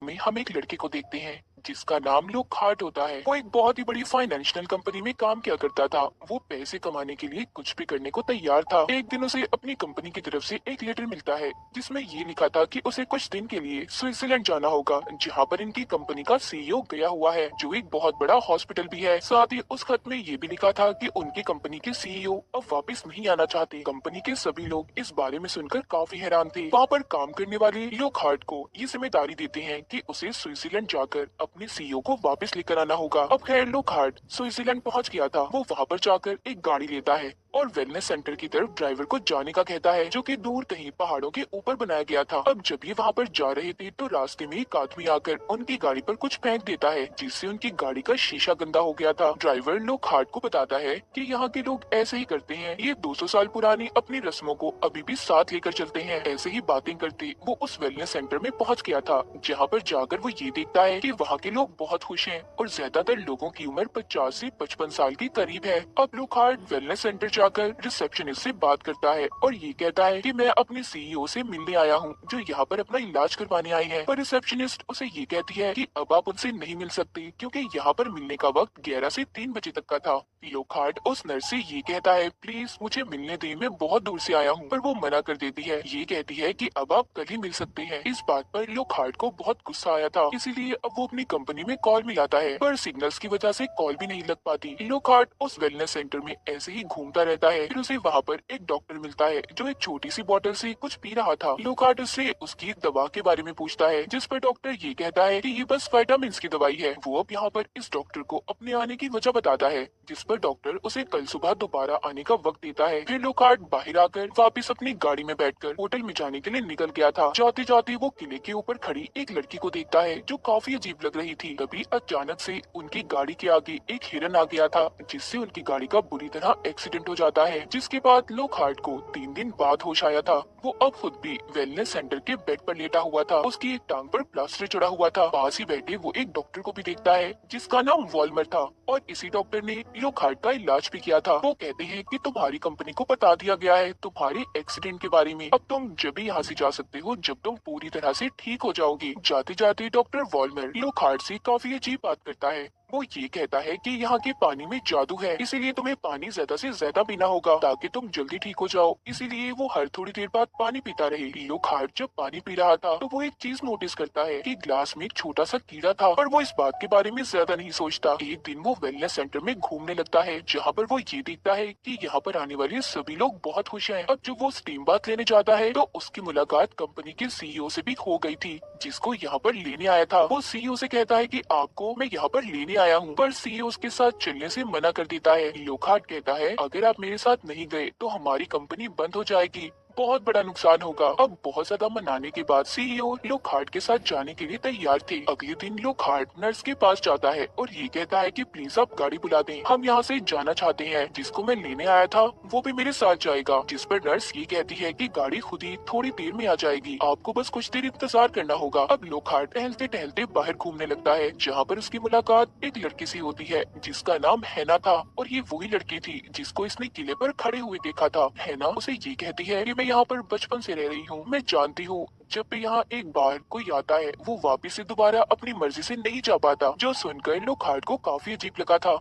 में हम एक लड़के को देखते हैं जिसका नाम लोकहार्ट होता है। वो एक बहुत ही बड़ी फाइनेंशियल कंपनी में काम किया करता था। वो पैसे कमाने के लिए कुछ भी करने को तैयार था। एक दिन उसे अपनी कंपनी की तरफ से एक लेटर मिलता है जिसमें ये लिखा था कि उसे कुछ दिन के लिए स्विट्जरलैंड जाना होगा, जहाँ पर इनकी कंपनी का सीईओ गया हुआ है, जो एक बहुत बड़ा हॉस्पिटल भी है। साथ ही उस खत में ये भी लिखा था कि उनकी कंपनी के सीईओ अब वापस नहीं आना चाहते। कंपनी के सभी लोग इस बारे में सुनकर काफी हैरान थे। वहाँ पर काम करने वाले लोकहार्ट को ये जिम्मेदारी देते हैं कि उसे स्विट्जरलैंड जाकर अपने सीईओ को वापस लेकर आना होगा। अब खैर लोकहार्ट स्विट्जरलैंड पहुंच गया था। वो वहाँ पर जाकर एक गाड़ी लेता है और वेलनेस सेंटर की तरफ ड्राइवर को जाने का कहता है, जो कि दूर कहीं पहाड़ों के ऊपर बनाया गया था। अब जब ये वहाँ पर जा रहे थे तो रास्ते में एक आदमी आकर उनकी गाड़ी पर कुछ फेंक देता है, जिससे उनकी गाड़ी का शीशा गंदा हो गया था। ड्राइवर लोकहार्ट को बताता है कि यहाँ के लोग ऐसे ही करते हैं, ये 200 साल पुरानी अपनी रस्मों को अभी भी साथ लेकर चलते हैं। ऐसे ही बातें करते वो उस वेलनेस सेंटर में पहुँच गया था, जहाँ पर जाकर वो ये देखता है कि वहाँ के लोग बहुत खुश हैं और ज्यादातर लोगों की उम्र 50 से 55 साल के करीब है। अब लोकहार्ट वेलनेस सेंटर जाकर रिसेप्शनिस्ट से बात करता है और ये कहता है कि मैं अपने सीईओ से मिलने आया हूँ, जो यहाँ पर अपना इलाज करवाने आई है। पर रिसेप्शनिस्ट उसे ये कहती है कि अब आप उनसे नहीं मिल सकते, क्योंकि यहाँ पर मिलने का वक्त 11 से 3 बजे तक का था। लोकहार्ट उस नर्स से ये कहता है, प्लीज मुझे मिलने दे, मैं बहुत दूर से आया हूँ। पर वो मना कर देती है। ये कहती है कि अब आप कल ही मिल सकते हैं। इस बात पर लोकहार्ट को बहुत गुस्सा आया था, इसीलिए अब वो अपनी कंपनी में कॉल मिलाता है, पर सिग्नल्स की वजह से कॉल भी नहीं लग पाती। लोकहार्ट उस वेलनेस सेंटर में ऐसे ही घूमता रहता है। फिर उसे वहाँ पर एक डॉक्टर मिलता है, जो एक छोटी सी बोतल से कुछ पी रहा था। लोकहार्ट उससे उसकी दवा के बारे में पूछता है, जिस पर डॉक्टर ये कहता है कि ये बस विटामिन की दवाई है। वो अब यहाँ पर इस डॉक्टर को अपने आने की वजह बताता है, जिस पर डॉक्टर उसे कल सुबह दोबारा आने का वक्त देता है। फिर लोकहार्ट बाहर आकर वापस अपनी गाड़ी में बैठकर होटल में जाने के लिए निकल गया था। जाते जाते वो किले के ऊपर खड़ी एक लड़की को देखता है, जो काफी अजीब लग रही थी। तभी अचानक से उनकी गाड़ी के आगे एक हिरन आ गया था, जिससे उनकी गाड़ी का बुरी तरह एक्सीडेंट हो जाता है, जिसके बाद लोकहार्ट को 3 दिन बाद होश आया था। वो अब खुद भी वेलनेस सेंटर के बेड पर लेटा हुआ था। उसकी एक टांग पर प्लास्टर चढ़ा हुआ था। पास ही बैठे वो एक डॉक्टर को भी देखता है, जिसका नाम वॉल्मर था, और इसी डॉक्टर ने लोकहार्ट का इलाज भी किया था। वो कहते हैं कि तुम्हारी कंपनी को बता दिया गया है तुम्हारे एक्सीडेंट के बारे में। अब तुम जब भी यहाँ से जा सकते हो जब तुम पूरी तरह से ठीक हो जाओगे। जाते जाते डॉक्टर वॉल्मर लोकहार्ट से काफी अजीब बात करता है। वो ये कहता है कि यहाँ के पानी में जादू है, इसीलिए तुम्हें पानी ज्यादा से ज्यादा पीना होगा ताकि तुम जल्दी ठीक हो जाओ। इसीलिए वो हर थोड़ी देर बाद पानी पीता रहे। लोकहार्ट जब पानी पी रहा था तो वो एक चीज नोटिस करता है कि ग्लास में एक छोटा सा कीड़ा था, पर वो इस बात के बारे में ज्यादा नहीं सोचता। एक दिन वो वेलनेस सेंटर में घूमने लगता है, जहाँ पर वो ये देखता है कि यहाँ पर आने वाले सभी लोग बहुत खुश हैं। अब जब वो स्टीम बाथ लेने जाता है तो उसकी मुलाकात कंपनी के सीईओ से भी हो गई थी, जिसको यहाँ पर लेने आया था। वो सीईओ से कहता है कि आपको मैं यहाँ पर लेने आया हूँ, पर सीईओ उसके साथ चलने से मना कर देता है। लोकहार्ट कहता है, अगर आप मेरे साथ नहीं गए तो हमारी कंपनी बंद हो जाएगी, बहुत बड़ा नुकसान होगा। अब बहुत ज्यादा मनाने के बाद सीईओ लोकहार्ट के साथ जाने के लिए तैयार थे। अगले दिन लोकहार्ट नर्स के पास जाता है और ये कहता है कि प्लीज आप गाड़ी बुला दें, हम यहाँ से जाना चाहते हैं। जिसको मैं लेने आया था वो भी मेरे साथ जाएगा। जिस पर नर्स ये कहती है कि गाड़ी खुद ही थोड़ी देर में आ जाएगी, आपको बस कुछ देर इंतजार करना होगा। अब लोकहार्ट टहलते टहलते बाहर घूमने लगता है, जहाँ पर उसकी मुलाकात एक लड़की से होती है, जिसका नाम हैना था। और ये वही लड़की थी जिसको इसने किले पर खड़े हुए देखा था। हैना उसे ये कहती है कि मैं यहाँ पर बचपन से रह रही हूँ, मैं जानती हूँ जब भी यहाँ एक बार कोई आता है वो वापस से दोबारा अपनी मर्जी से नहीं जा पाता। जो सुनकर लोकहार्ट को काफी अजीब लगा था।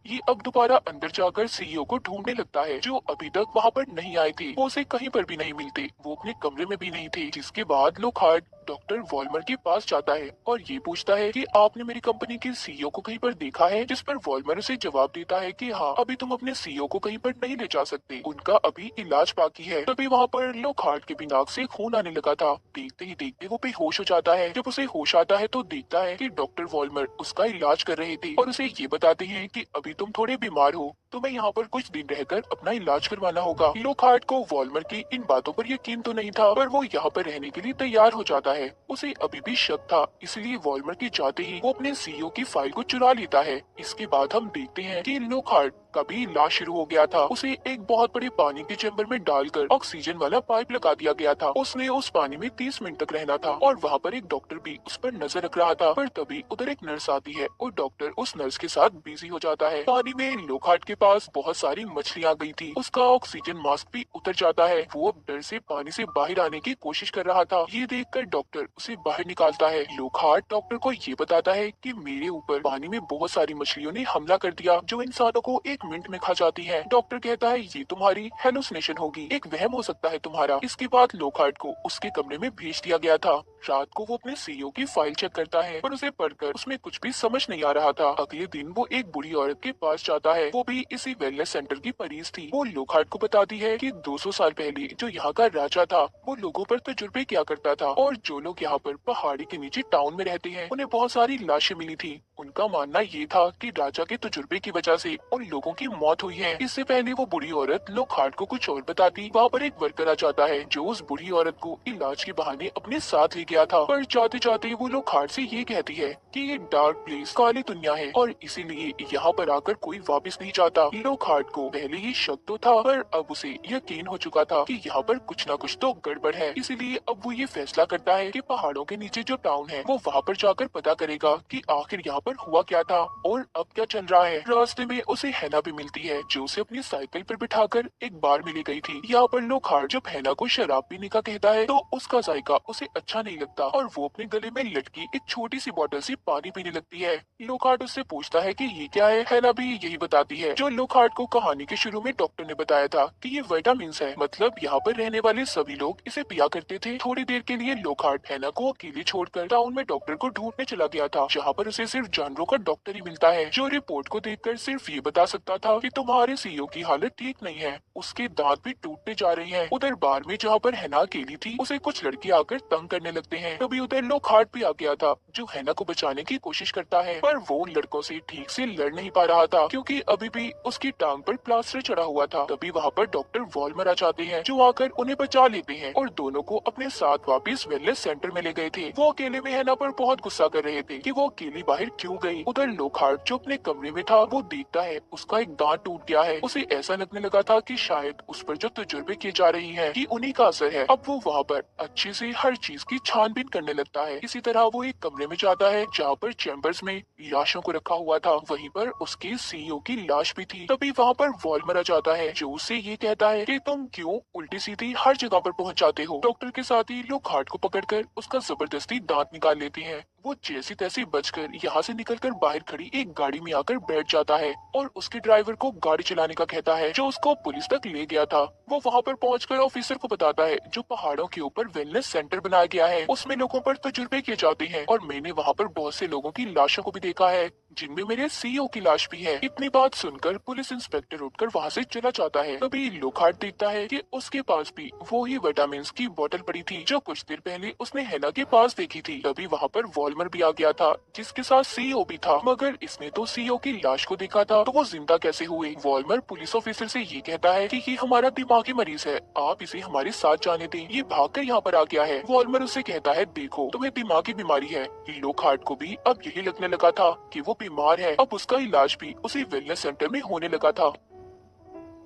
ये अब दोबारा अंदर जाकर सीईओ को ढूंढने लगता है, जो अभी तक वहाँ पर नहीं आए थे। वो उसे कहीं पर भी नहीं मिलते, वो अपने कमरे में भी नहीं थे। जिसके बाद लोकहार्ट डॉक्टर वॉल्मर के पास जाता है और ये पूछता है कि आपने मेरी कंपनी के सीईओ को कहीं पर देखा है। जिस पर वॉल्मर उसे जवाब देता है कि हाँ, अभी तुम अपने सीईओ को कहीं पर नहीं ले जा सकते, उनका अभी इलाज बाकी है। तभी वहाँ पर लोकहार्ट के भी नाक से खून आने लगा था। देखते ही देखते वो बेहोश हो जाता है। जब उसे होश आता है तो देखता है कि डॉक्टर वॉल्मर उसका इलाज कर रहे थे और उसे ये बताते हैं कि अभी तुम थोड़े बीमार हो, तुम्हें यहाँ पर कुछ दिन रहकर अपना इलाज करवाना होगा। लोकहार्ट को वॉल्मर की इन बातों पर यकीन तो नहीं था, पर वो यहाँ पर रहने के लिए तैयार हो जाता है। उसे अभी भी शक था, इसलिए वॉल्मर के जाते ही वो अपने सीईओ की फाइल को चुरा लेता है। इसके बाद हम देखते हैं कि लोकहार्ट का भी इलाज शुरू हो गया था। उसे एक बहुत बड़े पानी के चैम्बर में डालकर ऑक्सीजन वाला पाइप लगा दिया गया था। उसने उस पानी में 30 मिनट तक रहना था और वहाँ पर एक डॉक्टर भी उस पर नजर रख रहा था। पर तभी उधर एक नर्स आती है और डॉक्टर उस नर्स के साथ बिजी हो जाता है। पानी में लोकहार्ट के पास बहुत सारी मछलियाँ आ गई थी। उसका ऑक्सीजन मास्क भी उतर जाता है। वो अब डर से पानी से बाहर आने की कोशिश कर रहा था। ये देखकर डॉक्टर उसे बाहर निकालता है। लोकहार्ट डॉक्टर को ये बताता है कि मेरे ऊपर पानी में बहुत सारी मछलियों ने हमला कर दिया जो इंसानों को 1 मिनट में खा जाती है। डॉक्टर कहता है ये तुम्हारी हेलुसिनेशन होगी, एक वहम हो सकता है तुम्हारा। इसके बाद लोकहार्ट को उसके कमरे में भेज दिया गया था। रात को वो अपने सीईओ की फाइल चेक करता है पर उसे पढ़कर उसमें कुछ भी समझ नहीं आ रहा था। अगले दिन वो एक बुढ़ी औरत के पास जाता है, वो भी इसी वेलनेस सेंटर की मरीज थी। वो लोकहार्ट को बताती है कि 200 साल पहले जो यहाँ का राजा था वो लोगों पर तजुर्बे किया करता था और जो लोग यहाँ पर पहाड़ी के नीचे टाउन में रहते हैं उन्हें बहुत सारी लाशें मिली थी। उनका मानना ये था कि राजा के तजुर्बे की वजह से उन लोगों की मौत हुई है। इससे पहले वो बुढ़ी औरत लोकहार्ट को कुछ और बताती, वहाँ पर एक वर्कर आ जाता है जो उस बुढ़ी औरत को इलाज के बहाने अपने साथ ले गया था। पर जाते जाते वो लोकहार्ट से ये कहती है कि ये डार्क प्लेस काली दुनिया है और इसीलिए यहाँ पर आकर कोई वापस नहीं जाता। लोकहार्ट को पहले ही शक तो था पर अब उसे यकीन हो चुका था कि यहाँ पर कुछ न कुछ तो गड़बड़ है। इसीलिए अब वो ये फैसला करता है कि पहाड़ों के नीचे जो टाउन है वो वहाँ पर जाकर पता करेगा कि आखिर यहाँ पर हुआ क्या था और अब क्या चल रहा है। रास्ते में उसे हैना भी मिलती है जो उसे अपनी साइकिल पर बिठाकर एक बार में ले गई थी। यहाँ पर लोकहार्ट जब हैना को शराब पीने का कहता है तो उसका जायका उसे अच्छा नहीं लगता और वो अपने गले में लटकी एक छोटी सी बोतल से पानी पीने लगती है। लोकहार्ट उससे पूछता है कि ये क्या है। हैना भी यही बताती है जो लोकहार्ट को कहानी के शुरू में डॉक्टर ने बताया था कि ये विटामिन है, मतलब यहाँ पर रहने वाले सभी लोग इसे पिया करते थे। थोड़ी देर के लिए लोकहार्ट हैना को अकेले छोड़कर टाउन में डॉक्टर को ढूंढने चला गया था जहाँ पर उसे सिर्फ जानवरों का डॉक्टर ही मिलता है जो रिपोर्ट को देखकर सिर्फ ये बता सकता था कि तुम्हारे सीईओ की हालत ठीक नहीं है, उसके दांत भी टूटने जा रहे हैं। उधर बार में जहाँ पर हैना अकेली थी उसे कुछ लड़के आकर तंग करने लगते हैं। तभी उधर लोकहार्ट भी आ गया था जो हैना को बचाने की कोशिश करता है पर वो उन लड़कों से ठीक से लड़ नहीं पा रहा था क्योंकि अभी भी उसकी टांग पर प्लास्टर चढ़ा हुआ था। तभी वहाँ पर डॉक्टर वॉल्मर आ जाते हैं जो आकर उन्हें बचा लेते हैं और दोनों को अपने साथ वापस वेलनेस सेंटर में ले गए थे। वो अकेले में हैना पर बहुत गुस्सा कर रहे थे कि वो अकेली बाहर क्यों गई। उधर लोकहार्ट जो अपने कमरे में था वो देखता है उसका एक दांत टूट गया है। उसे ऐसा लगने लगा था कि शायद उस पर जो तजुर्बे किए जा रही हैं कि उन्हीं का असर है। अब वो वहाँ पर अच्छे से हर चीज की छानबीन करने लगता है। इसी तरह वो एक कमरे में जाता है जहाँ पर चैम्बर्स में लाशों को रखा हुआ था, वहीं पर उसके सीईओ की लाश भी थी। तभी वहाँ पर वॉल्मर आ जाता है जो उससे ये कहता है कि तुम क्यों उल्टी सीधी हर जगह पर पहुँच जाते हो। डॉक्टर के साथ ही लोकहार्ट को पकड़कर उसका जबरदस्ती दांत निकाल लेते हैं। वो जैसी तैसी बचकर यहाँ से निकलकर बाहर खड़ी एक गाड़ी में आकर बैठ जाता है और उसके ड्राइवर को गाड़ी चलाने का कहता है जो उसको पुलिस तक ले गया था। वो वहाँ पर पहुंचकर ऑफिसर को बताता है जो पहाड़ों के ऊपर वेलनेस सेंटर बनाया गया है उसमें लोगों पर तजुर्बे किए जाते हैं और मैंने वहाँ पर बहुत से लोगों की लाशों को भी देखा है जिनमें मेरे सीईओ की लाश भी है। इतनी बात सुनकर पुलिस इंस्पेक्टर उठकर वहाँ से चला जाता है। तभी लोकहार्ट देखता है कि उसके पास भी वो ही विटामिन की बोतल पड़ी थी जो कुछ देर पहले उसने हैना के पास देखी थी। तभी वहाँ पर वॉल्मर भी आ गया था जिसके साथ सीईओ भी था, मगर इसने तो सीईओ की लाश को देखा था तो वो जिंदा कैसे हुए। वॉल्मर पुलिस ऑफिसर से ये कहता है कि ये हमारा दिमागी मरीज है, आप इसे हमारे साथ जाने दें, ये भागकर यहाँ पर आ गया है। वॉल्मर उससे कहता है देखो तुम्हें दिमागी बीमारी है। लोकहार्ट को भी अब यही लगने लगा था कि वो बीमार है। अब उसका इलाज भी उसी वेलनेस सेंटर में होने लगा था।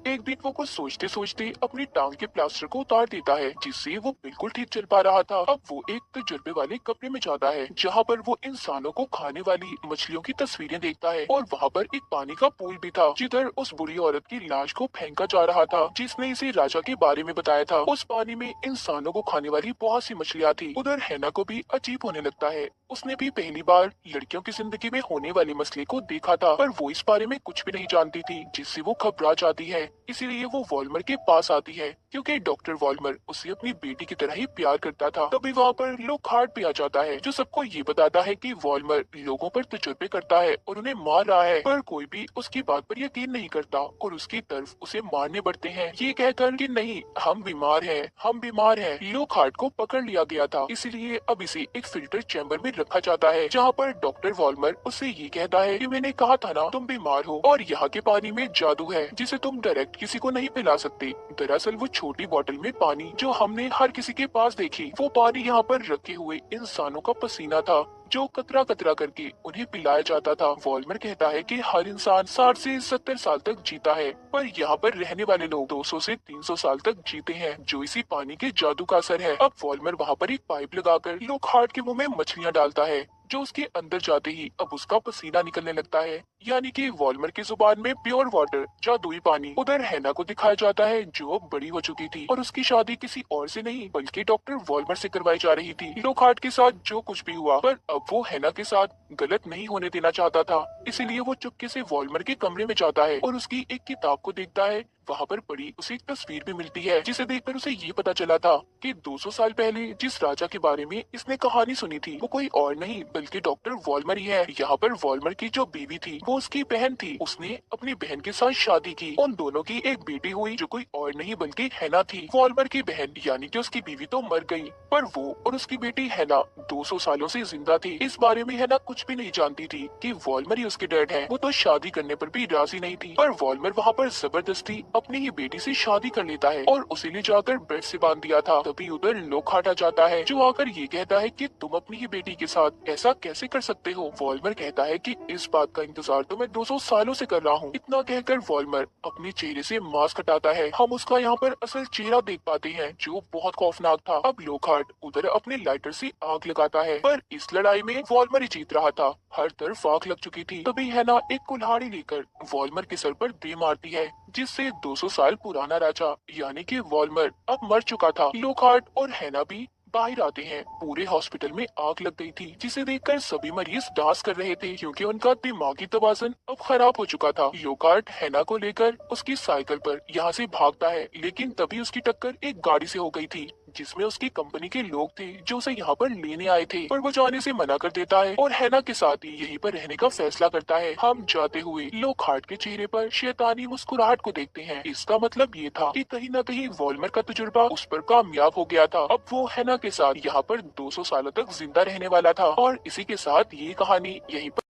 एक दिन वो कुछ सोचते सोचते अपनी टांग के प्लास्टर को उतार देता है जिससे वो बिल्कुल ठीक चल पा रहा था। अब वो एक तजुर्बे वाले कमरे में जाता है जहाँ पर वो इंसानों को खाने वाली मछलियों की तस्वीरें देखता है और वहाँ पर एक पानी का पूल भी था जिधर उस बुरी औरत की लाश को फेंका जा रहा था जिसने इसे राजा के बारे में बताया था। उस पानी में इंसानों को खाने वाली बहुत सी मछलियाँ थी। उधर हैना को भी अजीब होने लगता है, उसने भी पहली बार लड़कियों की जिंदगी में होने वाले मसले को देखा था पर वो इस बारे में कुछ भी नहीं जानती थी जिससे वो घबरा जाती है। इसीलिए वो वॉल्मर के पास आती है क्योंकि डॉक्टर वॉल्मर उसे अपनी बेटी की तरह ही प्यार करता था। तभी वहाँ पर लोकहार्ट भी आ जाता है जो सबको ये बताता है कि वॉल्मर लोगों पर तजुर्बे करता है और उन्हें मार रहा है पर कोई भी उसकी बात पर यकीन नहीं करता और उसकी तरफ उसे मारने बढ़ते हैं ये कहकर कि नहीं हम बीमार हैं, हम बीमार हैं। लोकहार्ट को पकड़ लिया गया था इसीलिए अब इसे एक फिल्टर चैम्बर में रखा जाता है जहाँ पर डॉक्टर वॉल्मर उससे ये कहता है कि मैंने कहा था ना तुम बीमार हो और यहाँ के पानी में जादू है जिसे तुम डायरेक्ट किसी को नहीं पिला सकते। दरअसल वो छोटी बोतल में पानी जो हमने हर किसी के पास देखी वो पानी यहाँ पर रखे हुए इंसानों का पसीना था जो कतरा कतरा करके उन्हें पिलाया जाता था। वॉल्मर कहता है कि हर इंसान 60 से 70 साल तक जीता है पर यहाँ पर रहने वाले लोग 200 से 300 साल तक जीते हैं जो इसी पानी के जादू का असर है। अब वॉल्मर वहाँ पर एक पाइप लगाकर लोकहार्ट के मुंह में मछलियाँ डालता है जो उसके अंदर जाते ही अब उसका पसीना निकलने लगता है, यानी कि वॉल्मर की जुबान में प्योर वाटर, जादुई पानी। उधर हैना को दिखाया जाता है जो अब बड़ी हो चुकी थी और उसकी शादी किसी और से नहीं बल्कि डॉक्टर वॉल्मर से करवाई जा रही थी। लोकहार्ट के साथ जो कुछ भी हुआ, पर अब वो हैना के साथ गलत नहीं होने देना चाहता था, इसीलिए वो चुपके से वॉल्मर के कमरे में जाता है और उसकी एक किताब को देखता है। वहाँ पर पड़ी उसे एक तस्वीर भी मिलती है, जिसे देखकर उसे ये पता चला था कि 200 साल पहले जिस राजा के बारे में इसने कहानी सुनी थी वो कोई और नहीं बल्कि डॉक्टर वॉल्मर ही है। यहाँ पर वॉल्मर की जो बीवी थी वो उसकी बहन थी। उसने अपनी बहन के साथ शादी की। उन दोनों की एक बेटी हुई जो कोई और नहीं बल्कि हैना थी। वॉल्मर की बहन यानी कि उसकी बीवी तो मर गई, पर वो और उसकी बेटी हैना 200 सालों से जिंदा थी। इस बारे में हैना कुछ भी नहीं जानती थी कि वॉल्मर ही उसके डैड है। वो तो शादी करने पर भी राजी नहीं थी, पर वॉल्मर वहाँ पर जबरदस्ती अपनी ही बेटी से शादी कर लेता है और उसे ले जाकर बेड से बांध दिया था। तभी उधर लोकहार्ट आ जाता है जो आकर ये कहता है कि तुम अपनी ही बेटी के साथ ऐसा कैसे कर सकते हो। वॉल्मर कहता है कि इस बात का इंतजार तो मैं 200 सालों से कर रहा हूँ। इतना कहकर वॉल्मर अपने चेहरे से मास्क हटाता है। हम उसका यहाँ पर असल चेहरा देख पाते हैं जो बहुत खौफनाक था। अब लोकहार्ट उधर अपने लाइटर से आग लगाता है, पर इस लड़ाई में वॉल्मर ही जीत रहा था। हर तरफ आग लग चुकी थी। तभी हैना एक कुल्हाड़ी लेकर वॉल्मर के सर पर दे मारती है, जिससे 200 साल पुराना राजा यानी कि वॉल्मर अब मर चुका था। लोकहार्ट और हैना भी बाहर आते हैं। पूरे हॉस्पिटल में आग लग गई थी, जिसे देखकर सभी मरीज डांस कर रहे थे क्योंकि उनका दिमागी तवाज़ुन अब खराब हो चुका था। लोकहार्ट हैना को लेकर उसकी साइकिल पर यहाँ से भागता है, लेकिन तभी उसकी टक्कर एक गाड़ी से हो गई थी जिसमें उसकी कंपनी के लोग थे जो उसे यहाँ पर लेने आए थे, पर वो जाने से मना कर देता है और हैना के साथ ही यहीं पर रहने का फैसला करता है। हम जाते हुए लोकहार्ट के चेहरे पर शैतानी मुस्कुराहट को देखते हैं। इसका मतलब ये था कि कहीं न कहीं वॉल्मर का तजुर्बा उस पर कामयाब हो गया था। अब वो हैना के साथ यहाँ पर 200 सालों तक जिंदा रहने वाला था। और इसी के साथ ये कहानी यहीं पर